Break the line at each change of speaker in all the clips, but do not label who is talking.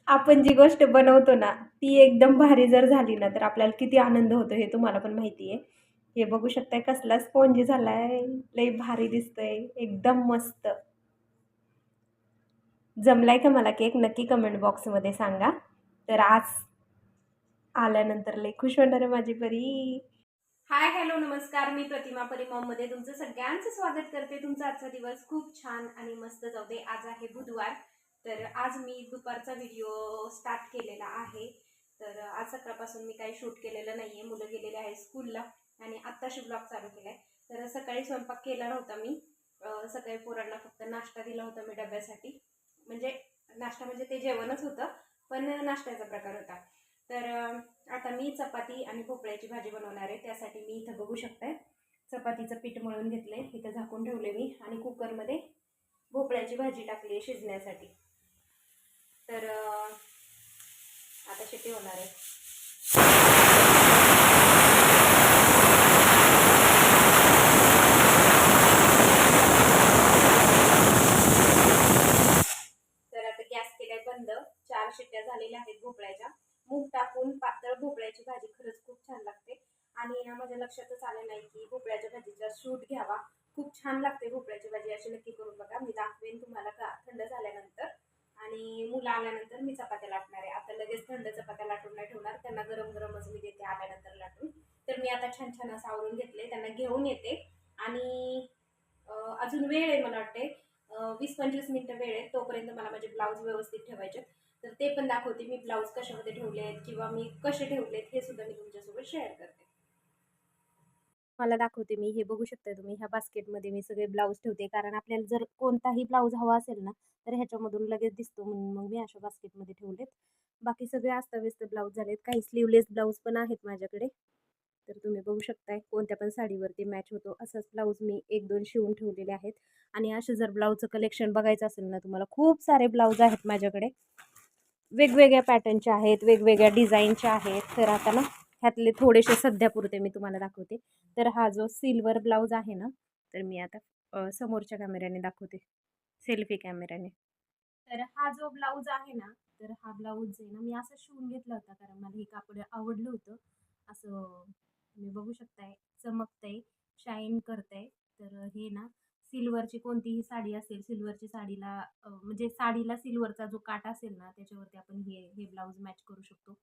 आपण जी गोष्ट बनवतो ना, ती एकदम भारी जर झाली ना, तर आपल्याला किती आनंद होतो हे तुम्हाला पण माहिती आहे. हे बघू शकताय कसला स्पॉन्जी झालाय, लई भारी दिसतोय, एकदम मस्त. जमलाय का मला केक? नक्की कमेंट बॉक्समध्ये सांगा. तर आज आल्यानंतर लई खुश होणार आहे माझी परी. हाय, हॅलो, नमस्कार. मी प्रतिमा परिमॉममध्ये तुमचं सगळ्यांचं स्वागत करते. तुमचा आजचा दिवस खूप छान आणि मस्त जाऊ दे. आज आहे बुधवार, तर आज मी दुपारचा व्हिडिओ स्टार्ट केलेला आहे. तर आज सकाळपासून मी काही शूट केलेलं नाही आहे. मुलं गेलेले आहे स्कूलला आणि आत्ताशी ब्लॉग चालू केला आहे. तर सकाळी स्वयंपाक केला नव्हता मी. सकाळी पोरांना फक्त नाश्ता दिला होता मी डब्यासाठी. म्हणजे नाश्ता म्हणजे ते जेवणच होतं, पण नाश्त्याचा प्रकार होता. तर आता मी चपाती आणि भोपळ्याची भाजी बनवणार आहे. त्यासाठी मी इथं बघू शकताय चपातीचं पीठ मळून घेतलंय, इथं झाकून ठेवले मी आणि कुकरमध्ये भोपळ्याची भाजी टाकली आहे शिजण्यासाठी. तर आता शिट्टी होणार आहे. तर आता गॅस केलाय बंद. 4 शिट्ट्या झालेल्या आहेत भोपळ्याच्या. मूग टाकून पातळ भोपळ्याची भाजी खरंच खूप छान लागते. आणि माझ्या लक्षातच आलं नाही की भोपळ्याच्या भाजीचा शूट घ्यावा. खूप छान लागते भोपळ्याची भाजी, अशी नक्की करून बघा. मी दाखवेन तुम्हाला का थंड झाल्यानंतर. आणि मुलं आल्यानंतर मी चपात्या लाटणार आहे. आता लगेच थंड चपात्या लाटून नाही ठेवणार, त्यांना गरम गरमच मी देते आल्यानंतर लाटून. तर मी आता छान छान असं आवरून घेतले, त्यांना घेऊन येते. आणि अजून वेळ आहे, मला वाटते 20-25 मिनिटं वेळ आहे. तोपर्यंत मला माझे ब्लाऊज व्यवस्थित ठेवायचे. तर ते पण दाखवते मी ब्लाऊज कशामध्ये ठेवलेत किंवा मी कसे ठेवलेत हे सुद्धा मी तुमच्यासोबत शेअर करते. मला दाखवते मी. हे बघू शकता तुम्ही, ह्या बास्केटमध्ये मी सगळे ब्लाऊज ठेवते, कारण आपल्याला जर कोणताही ब्लाऊज हवा असेल ना, तर ह्याच्यामधून लगेच दिसतो, म्हणून मग मी अशा बास्केटमध्ये ठेवलेत. बाकी सगळे अस्ताव्यस्त ब्लाऊज झालेत. काही स्लीवलेस ब्लाऊज पण आहेत माझ्याकडे. तर तुम्ही बघू शकताय कोणत्या पण साडीवरती मॅच होतो असाच ब्लाऊज मी 1-2 शिवून ठेवलेले आहेत. आणि असे जर ब्लाऊजचं कलेक्शन बघायचं असेल ना तुम्हाला, खूप सारे ब्लाऊज आहेत माझ्याकडे. वेगवेगळ्या पॅटर्नचे आहेत, वेगवेगळ्या डिझाईनचे आहेत. तर आता ना ह्यातले थोडेसे सध्यापुरते मी तुम्हाला दाखवते. तर हा जो सिल्वर ब्लाऊज आहे ना, तर मी आता समोरच्या कॅमेऱ्याने दाखवते, सेल्फी कॅमेऱ्याने. तर हा जो ब्लाऊज आहे ना, तर हा ब्लाऊज आहे ना मी असं शिवून घेतला होता, कारण मला हे कापड आवडलं होतं. असं तुम्ही बघू शकताय, चमकतंय, शाईन करतंय. तर हे ना सिल्वरची कोणतीही साडी असेल, सिल्वरची साडीला म्हणजे साडीला सिल्वरचा जो काटा असेल ना, त्याच्यावरती आपण हे हे ब्लाऊज मॅच करू शकतो.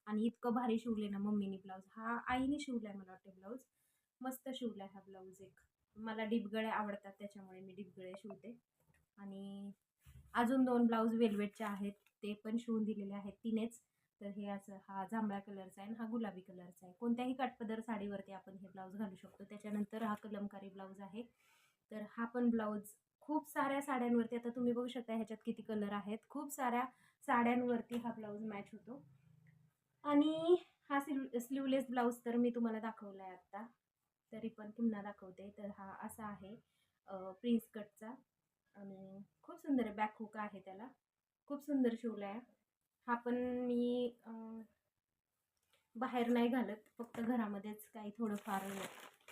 आणि इतकं भारी शिवले ना मम्मीने ब्लाऊज. हा आईने शिवलाय मला वाटते ब्लाऊज. मस्त शिवलाय हा ब्लाऊज. एक मला डिपगळे आवडतात, त्याच्यामुळे मी डिपगळे शिवते. आणि अजून 2 ब्लाऊज वेल्वेटचे आहेत, ते पण शिवून दिलेले आहेत तिनेच. तर हे असं हा जांभळ्या कलरचा आहे आणि हा गुलाबी कलरचा आहे. कोणत्याही काठपदर साडीवरती आपण हे ब्लाऊज घालू शकतो. त्याच्यानंतर हा कलमकारी ब्लाऊज आहे. तर हा पण ब्लाऊज खूप साऱ्या साड्यांवरती, आता तुम्ही बघू शकता ह्याच्यात किती कलर आहेत, खूप साऱ्या साड्यांवरती हा ब्लाऊज मॅच होतो. आणि हा स्लीवलेस ब्लाऊज तर मी तुम्हाला दाखवला आहे आत्ता, तरी पण पुन्हा दाखवते. तर हा असा आहे प्रिन्स कटचा आणि खूप सुंदर आहे. बॅक हुक आहे त्याला, खूप सुंदर शिवला आहे. हा पण मी बाहेर नाही घालत, फक्त घरामध्येच काही थोडंफार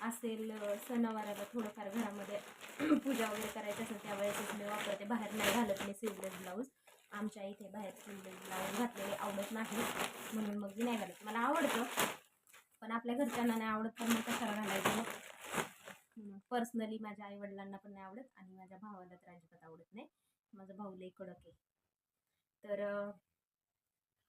असेल सणावाराला थोडंफार घरामध्ये पूजा वगैरे करायची असेल त्यावेळेसच मी वापरते. बाहेर नाही घालत मी स्लीवलेस ब्लाऊज. आमच्या इथे बाहेर स्लीवलेस ब्लाऊज घातलेले आवडत नाही, म्हणून मग मी नाही घालत. मला आवडतं, पण आपल्या घरच्यांना नाही आवडत, पण मग कशाला घालायचं मग. पर्सनली माझ्या आईवडिलांना पण नाही आवडत आणि माझ्या भावाला तर अजिबात आवडत नाही. माझा भाऊ लई कडक आहे. तर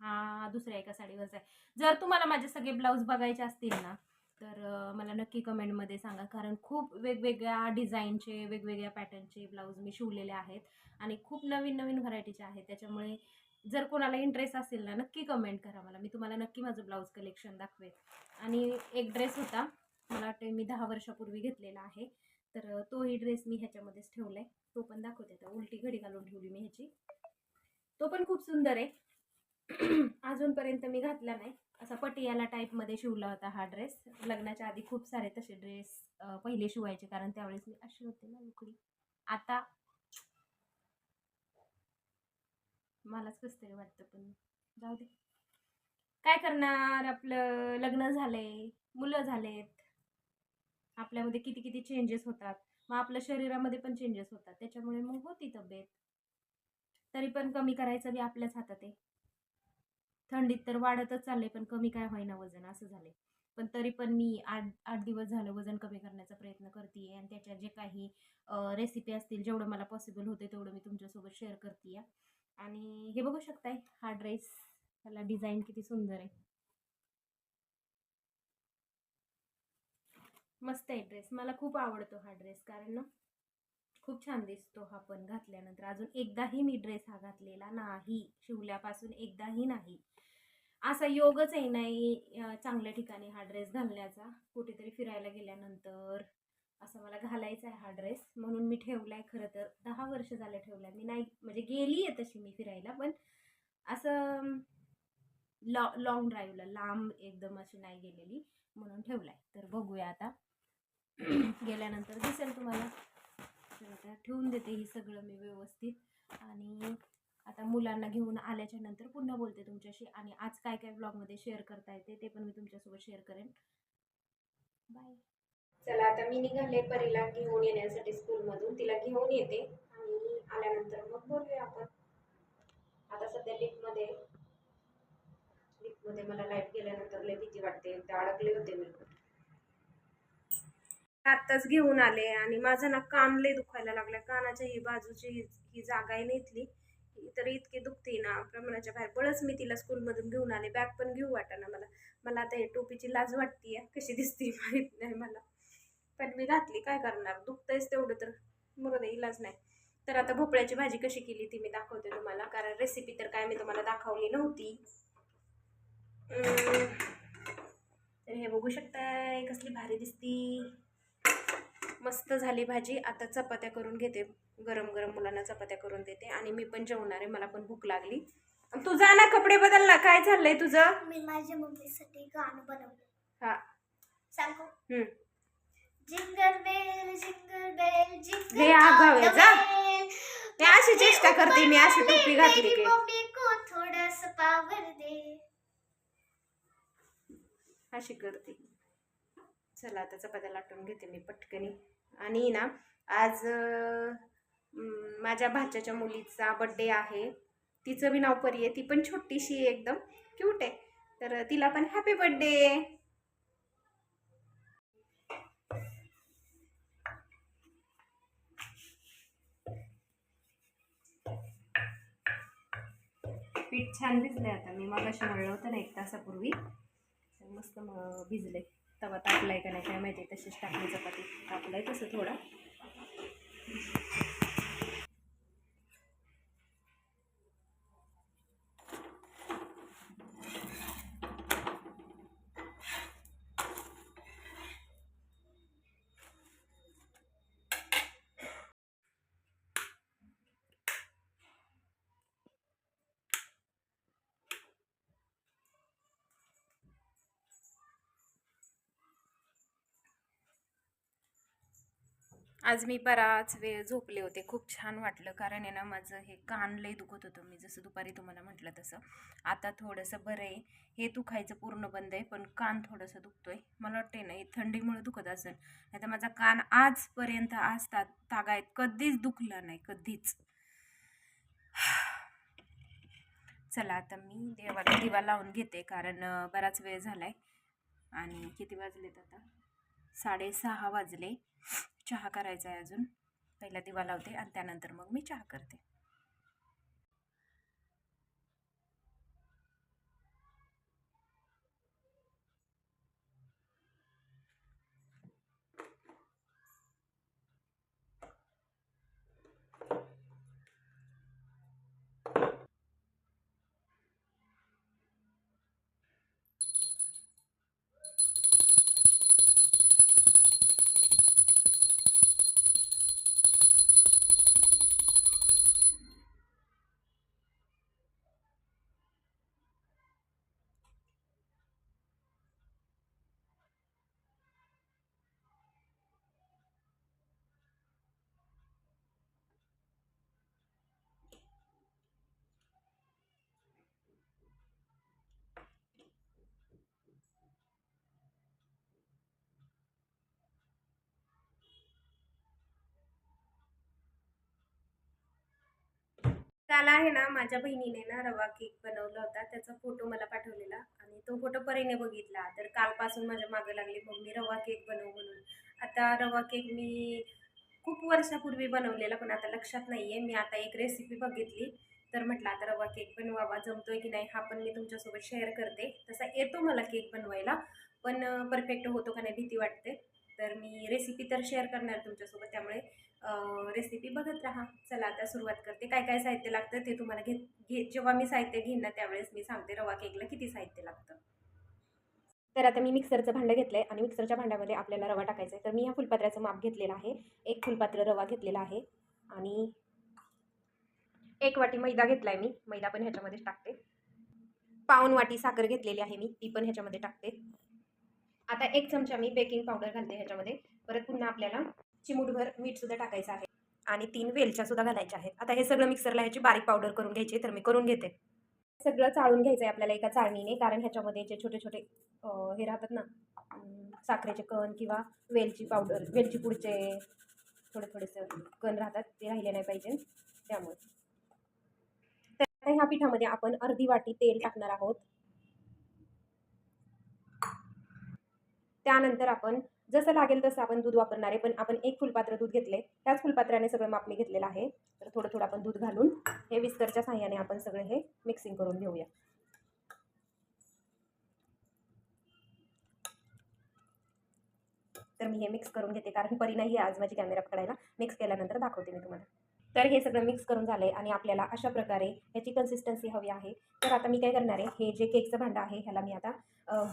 हा दुसऱ्या एका साडीवरचा आहे. जर तुम्हाला माझे सगळे ब्लाऊज बघायचे असतील ना, तर मला नक्की कमेंटमध्ये सांगा, कारण खूप वेगवेगळ्या डिझाईनचे, वेगवेगळ्या पॅटर्नचे ब्लाऊज मी शिवलेले आहेत आणि खूप नवीन नवीन व्हरायटीचे आहेत. त्याच्यामुळे जर कोणाला इंटरेस्ट असेल ना, नक्की कमेंट करा मला. मी तुम्हाला नक्की माझं ब्लाऊज कलेक्शन दाखवेन. आणि एक ड्रेस होता, मला वाटतं मी 10 वर्षापूर्वी घेतलेला आहे, तर तोही ड्रेस मी ह्याच्यामध्येच ठेवला आहे. तो पण दाखवते. तर उलटी घडी घालून ठेवली मी ह्याची. तो पण खूप सुंदर आहे. अजूनपर्यंत मी घातला नाही. असा पटियाला टाईपमध्ये शिवला होता हा ड्रेस. लग्नाच्या आधी खूप सारे तसे ड्रेस पहिले शिवायचे, कारण त्यावेळेस मी अशी होते ना उकडी. आता मलाच कसं तरी वाटतं, पण जाऊ दे. काय करणार, आपलं लग्न झालंय, मुलं झालेत, आपल्यामध्ये किती किती चेंजेस होतात. मग आपल्या शरीरामध्ये पण चेंजेस होतात, त्याच्यामुळे मग होती तब्येत. तरी पण कमी करायचं बी आपल्याच हातात आहे. थंडीत तर वाढतच चाललंय पण कमी काय होईना वजन असं झालंय. पण तरी पण मी 8 दिवस झालं वजन कमी करण्याचा प्रयत्न करते आणि त्याच्या जे काही रेसिपी असतील जेवढं मला पॉसिबल होते तेवढं मी तुमच्यासोबत शेअर करते. आणि हे बघू शकताय हा ड्रेस, त्याला डिझाईन किती सुंदर आहे. मस्त आहे ड्रेस, मला खूप आवडतो हा ड्रेस कारण ना खूप छान दिसतो हा पण घातल्यानंतर. अजून एकदाही मी ड्रेस हा घातलेला नाही, शिवल्यापासून एकदाही नाही. असा योगच आहे नाही चांगल्या ठिकाणी हा ड्रेस घालण्याचा. कुठेतरी फिरायला गेल्यानंतर असं मला घालायचा आहे हा ड्रेस, म्हणून मी ठेवलाय. खरं तर 10 वर्ष झालं ठेवलाय मी. नाही म्हणजे गेली आहे तशी मी फिरायला, पण असं लॉंग ड्राईव्हला लांब एकदम अशी नाही गेलेली, म्हणून ठेवलाय. तर बघूया आता गेल्यानंतर दिसेल तुम्हाला. तर आता ठेवून देते ही सगळं मी व्यवस्थित. आणि आता मुलांना घेऊन आल्याच्या नंतर पुन्हा बोलते तुमच्याशी. आणि आज काय काय ब्लॉगमध्ये शेअर करता येते ते पण मी तुमच्यासोबत शेअर करेन. बाय. चला आता मी निघाले परीला घेऊन येण्यासाठी स्कूलमधून. तिला घेऊन येते आणि आल्यानंतर मग बोलूया आपण. आता सध्या लिफ्टमध्ये मला लाईट गेल्यानंतर लय भीती वाटते. ते अडकले होते मी. आत्ताच घेऊन आले आणि माझा ना कान लय दुखायला लागला. कानाच्या ही बाजूची ही जागा आहे ना इथली, तर इतकी दुखते ना प्रमाणाच्या बाहेर. बळच मी तिला स्कूलमधून घेऊन आले. बॅग पण घेऊ वाटाना मला. मला आता हे टोपीची लाज वाटते, कशी दिसते माहित नाही मला, पण मी घातली. काय करणार, दुखतंयच तेवढं तर मग इलाज नाही. तर आता भोपळ्याची भाजी कशी केली ती मी दाखवते तुम्हाला, कारण रेसिपी तर काय मी तुम्हाला दाखवली नव्हती. तर हे बघू शकताय कसली भारी दिसती. मस्त झाली भाजी. आता चपात्या करून घेते, गरम गरम मुलांना चपात्या करून देते आणि मी पण जेवणार आहे. मला पण भूक लागली. तू जा ना, कपडे बदल ना. काय चाललंय तुझं? मी माझ्या मम्मीसाठी गाणं बनवलं. हा सांगू. जिंगल बेल जिंगल हे आगावे जा. मी अशी चेष्टा करते, मी अशी टोपी घातली की मम्मी को थोडासा पावर दे, अशी करते. चला आता चपात्या लाटून घेते मी पटकनी. आणि ना आज माझ्या भाच्याच्या मुलीचा बड्डे आहे. तिचं बी नाव परी आहे. ती पण छोटीशी आहे, एकदम क्यूट आहे. तर तिला पण हॅपी बड्डे. पीठ छान भिजले. आता मी मगाशी मळलं होतं ना 1 तासापूर्वी, मस्त भिजले. तवा टाकलाय का नाही काय माहिती, तशीच टाकली चपाती. टाकलाय तसं थोडा. आज मी बराच वेळ झोपले होते. खूप छान वाटलं, कारण आहे ना माझं हे कान लय दुखत होतं. मी जसं दुपारी तुम्हाला म्हटलं तसं. आता थोडंसं बरं आहे. हे दुखायचं पूर्ण बंद आहे, पण कान थोडंसं दुखतोय. मला वाटते ना हे थंडीमुळे दुखत असेल, नाही तर माझा कान आजपर्यंत तागायत कधीच दुखला नाही, कधीच. चला आता मी दिवा लावून घेते, कारण बराच वेळ झालाय. आणि किती वाजलेत आता? 6:30 वाजले. चहा करायचा आहे अजून. पहिला दिवा लावते आणि त्यानंतर मग मी चहा करते. काल आहे ना माझ्या बहिणीने ना रवा केक बनवला होता. त्याचा केकचा फोटो मला पाठवलेला आणि तो फोटो परीने बघितला, तर कालपासून माझ्या मागे लागली मम्मी रवा केक बनव म्हणून. आता रवा केक मी खूप वर्षापूर्वी बनवलेला, पण आता लक्षात नाही आहे. मी आता एक रेसिपी बघितली, तर म्हटलं आता रवा केक बनवावा, जमतोय की नाही हा पण मी तुमच्यासोबत शेअर करते. तसा येतो मला केक बनवायला, पण परफेक्ट होतो का नाही भीती वाटते. तर मी रेसिपी तर शेअर करणार तुमच्यासोबत, त्यामुळे रेसिपी बघत राहा. चला आता सुरुवात करते. काय काय साहित्य लागतं ते तुम्हाला जेव्हा मी साहित्य घेईन ना त्यावेळेस मी सांगते रवा केकला किती साहित्य लागतं. तर आता मी मिक्सरचं भांडं घेतलं आहे आणि मिक्सरच्या भांड्यामध्ये आपल्याला रवा टाकायचा आहे. तर मी ह्या फुलपात्राचं माप घेतलेलं आहे. 1 फुलपात्र रवा घेतलेला आहे आणि 1 वाटी मैदा घेतला आहे मी. मैदा पण ह्याच्यामध्येच टाकते. पाऊण वाटी साखर घेतलेली आहे मी, ती पण ह्याच्यामध्ये टाकते. आता 1 चमचा मी बेकिंग पावडर घालते ह्याच्यामध्ये. परत पुन्हा आपल्याला चिमूटभर मीठसुद्धा टाकायचं आहे आणि 3 वेलच्यासुद्धा घालायच्या आहेत. आता हे सगळं मिक्सरला ह्याची बारीक पावडर करून घ्यायची, तर मी करून घेते. सगळं चाळून घ्यायचं आहे आपल्याला एका चाळणीने, कारण ह्याच्यामध्ये जे छोटे छोटे हे राहतात ना, साखरेचे कण किंवा वेलची पावडर, वेलची पुडचे थोडे थोडेसे कण राहतात, ते राहिले नाही पाहिजे त्यामुळे. तर आता ह्या पिठामध्ये आपण अर्धी वाटी तेल टाकणार आहोत. त्यानंतर आपण जसं लागेल तसं आपण दूध वापरणार आहे, पण आपण 1 फुलपात्र दूध घेतले, त्याच फुलपात्राने सगळं माप मी घेतलेलं आहे. तर थोडं थोडं आपण दूध घालून हे विस्करच्या साहाय्याने आपण सगळे हे मिक्सिंग करून घेऊया. तर मी हे मिक्स करून घेते, कारण परी नाही आहे आज माझी कॅमेरा पकडायला. मिक्स केल्यानंतर दाखवते मी तुम्हाला. तर हे सगळं मिक्स करून झालं आहे आणि आपल्याला अशा प्रकारे ह्याची कन्सिस्टन्सी हवी आहे. तर आता मी काय करणार आहे, हे जे केकचं भांडं आहे ह्याला मी आता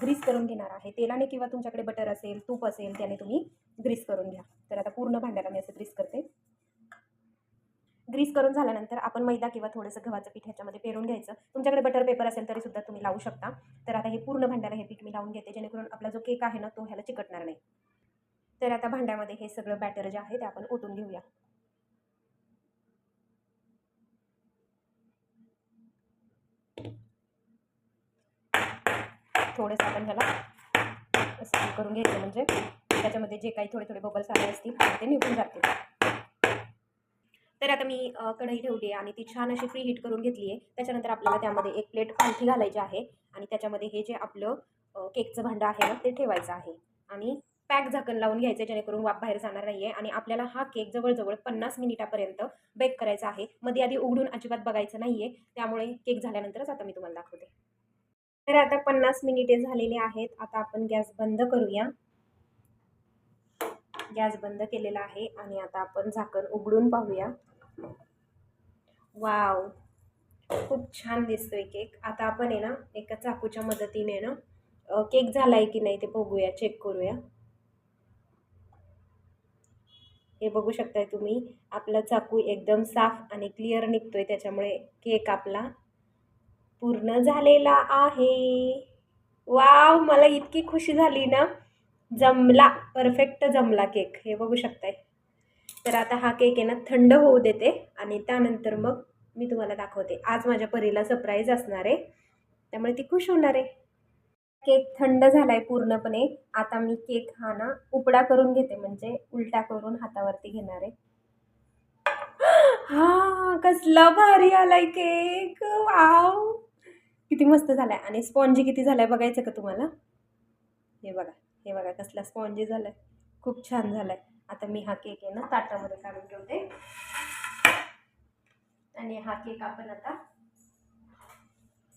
ग्रीस करून घेणार आहे. तेलाने किंवा तुमच्याकडे बटर असेल, तूप असेल, त्याने तुम्ही ग्रीस करून घ्या. तर आता पूर्ण भांड्याला मी असं ग्रीस करते. ग्रीस करून झाल्यानंतर आपण मैदा किंवा थोडंसं गव्हाचं पीठ ह्याच्यामध्ये पेरून घ्यायचं. तुमच्याकडे बटर पेपर असेल तरी सुद्धा तुम्ही लावू शकता. तर आता हे पूर्ण भांड्याला हे पीठ मी लावून घेते, जेणेकरून आपला जो केक आहे ना तो ह्याला चिकटणार नाही. तर आता भांड्यामध्ये हे सगळं बॅटर जे आहे ते आपण ओतून घेऊया. थोडंसं आपण ह्याला असं करून घ्यायचं, म्हणजे त्याच्यामध्ये जे काही थोडे थोडे बबल्स आले असतील ते निघून जातील. तर आता मी कढई ठेवली आहे आणि ती छान अशी फ्री हीट करून घेतली आहे. त्याच्यानंतर आपल्याला त्यामध्ये 1 प्लेट पालथी घालायची आहे आणि त्याच्यामध्ये हे जे आपलं केकचं भांडं आहे ना ते ठेवायचं आहे आणि पॅक झाकण लावून घ्यायचं, जेणेकरून वाफ बाहेर जाणार नाही आहे. आणि आपल्याला हा केक जवळजवळ 50 मिनिटापर्यंत बेक करायचा आहे. मध्ये आधी उघडून अजिबात बघायचं नाही आहे, त्यामुळे केक झाल्यानंतरच आता मी तुम्हाला दाखवते. तर आता 50 मिनिटे झालेली आहेत. आता आपण गॅस बंद करूया. गॅस बंद केलेला आहे आणि आता आपण झाकण उघडून पाहूया. वाव, खूप छान दिसतोय केक. आता आपण आहे ना एका चाकूच्या मदतीने ना केक झालाय की नाही ते बघूया, चेक करूया. हे बघू शकताय तुम्ही, आपला चाकू एकदम साफ आणि क्लिअर निघतोय, त्याच्यामुळे केक आपला पूर्ण झालेला आहे. वाव, मला इतकी खुशी झाली ना, जमला, परफेक्ट जमला केक. हे बघू शकताय. तर आता हा केक आहे ना थंड होऊ देते आणि त्यानंतर मग मी तुम्हाला दाखवते. आज माझ्या परीला सरप्राईज असणार आहे, त्यामुळे ती खुश होणार आहे. केक थंड झालाय पूर्णपणे. आता मी केक हा ना उपडा करून घेते, म्हणजे उलटा करून हातावरती घेणार आहे. हा, कसला भारी आलाय केक. वाव, किती मस्त झालाय आणि स्पॉन्जी किती झालाय बघायचं का तुम्हाला? हे बघा, हे बघा कसला स्पॉन्जी झालाय, खूप छान झालाय. आता मी हा केक आहे ना ताटामध्ये काढून ठेवते आणि हा केक आपण आता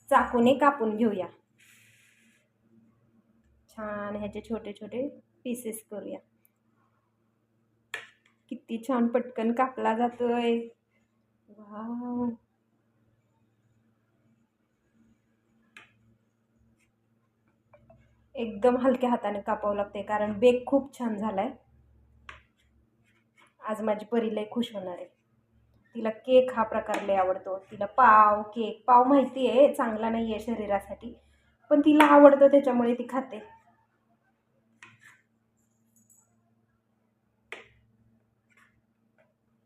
चाकूने कापून घेऊया. छान ह्याचे छोटे छोटे पीसेस करूया. किती छान पटकन कापला जातोय. वाव, एकदम हलक्या हाताने कापावं लागते, कारण बेक खूप छान झालाय. आज माझी परी लय खुश होणार आहे. तिला केक हा प्रकार लय आवडतो. तिला केक पाव माहिती आहे चांगला नाही आहे शरीरासाठी, पण तिला आवडतो त्याच्यामुळे ती खाते.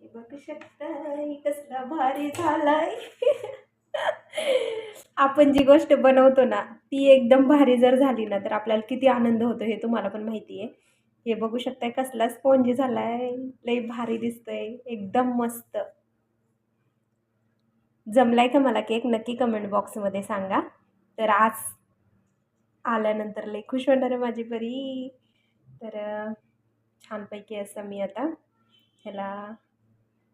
बघू शकताय कसला भारी झालाय. आपण जी गोष्ट बनवतो ना ती एकदम भारी जर झाली ना तर आपल्याला किती आनंद होतो हे तुम्हाला पण माहिती आहे. हे बघू शकताय कसला स्पॉन्जी झालाय, लय भारी दिसतोय, एकदम मस्त. जमलाय का मला केक नक्की कमेंट बॉक्समध्ये सांगा. तर आज आल्यानंतर लई खुश होणार आहे माझी परी. तर छानपैकी असं मी आता ह्याला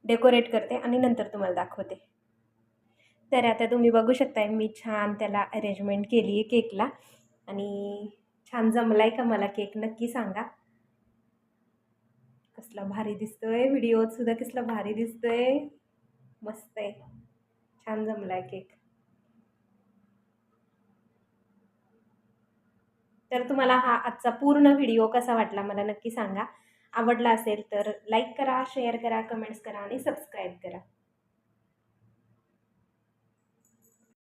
डेकोरेट करते आणि नंतर तुम्हाला दाखवते. तर आता तुम्ही बघू शकताय मी छान त्याला अरेंजमेंट केली आहे केकला. आणि छान जमलाय का मला केक नक्की सांगा. कसला भारी दिसतोय, व्हिडिओत सुद्धा कसला भारी दिसतोय. मस्त आहे, छान जमलाय केक. तर तुम्हाला हा आजचा पूर्ण व्हिडिओ कसा वाटला मला नक्की सांगा. आवडला असेल तर लाईक करा, शेअर करा, कमेंट्स करा आणि सबस्क्राईब करा.